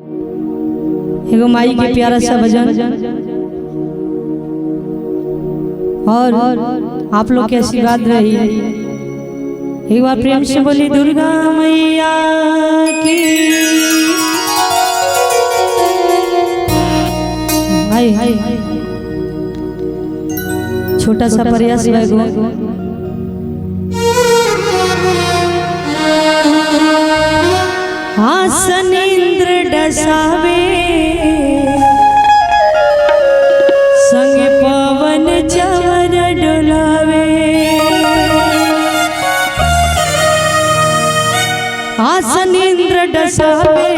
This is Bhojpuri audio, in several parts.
एगो माई के प्यारा सा भजन और आप लोग के आशीर्वाद रही। एक बार प्रेम से बोली दुर्गा मैया की। हाय हाय छोटा सा प्रयास है। आसन इंद्र डसावे संग पवन चवर डोलावे। आसन इंद्र डसावे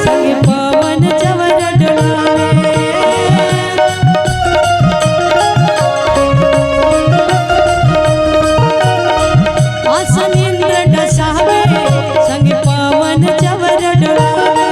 संग पवन चवर डोलावे। आसन इंद्र डसावे संग पवन चवर डोलावे।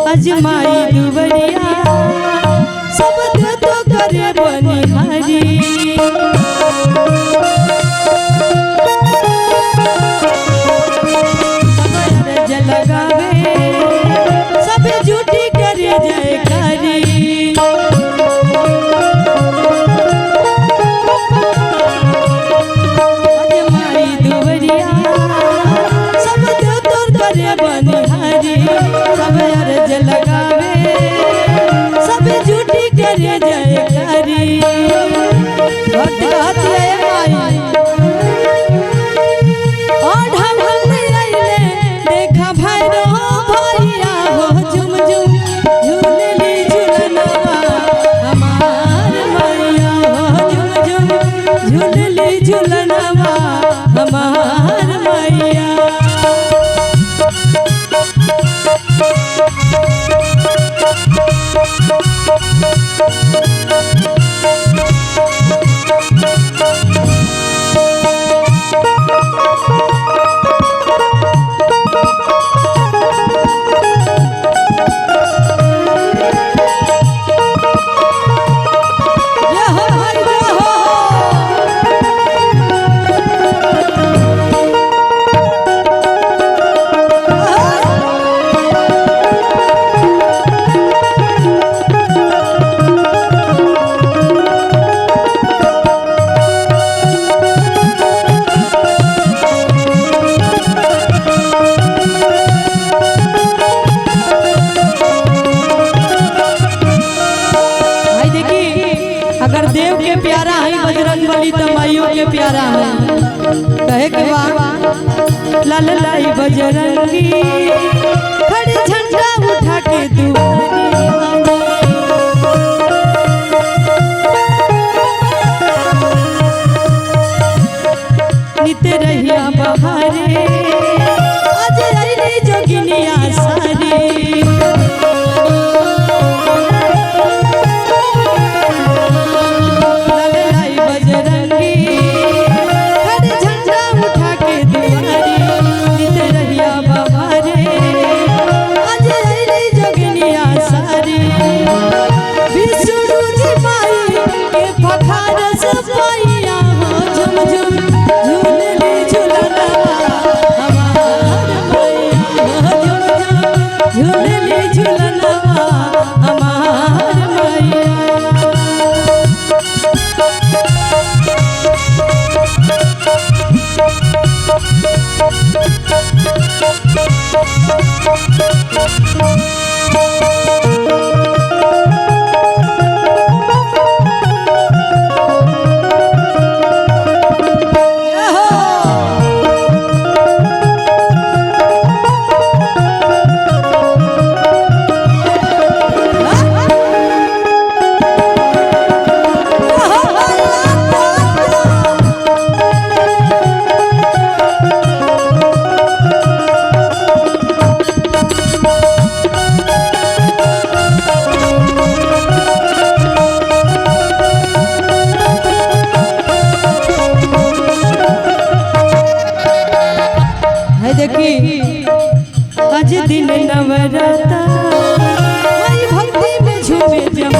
अजमाई दुबरिया सब तो करे बनिहारी। सब जलगावे सब झूठी करे जयकारी। अजमाई दुबरिया सब तो करे बनिहारी। सब लगावे सब झूठी करे जयकारी। भक्त कहती है माई और ढल रहिले देखा भैरो भैया हो झुम झुम झूलली झूलनवा हमार मैया हो झुम झुम झूलली झूलनवा हमार मैया। अगर देव के प्यारा है बजरंग बली तो माइयों के प्यारा है। कहे के बाद लाल लाई बजरंगी खड़े झंडा उठा के दुआरी। नित रहिया बहारे आज रही जोगिनिया सारी। झूलली झूलनवा देखी आज दिन नवराता भक्ति में झूमे जम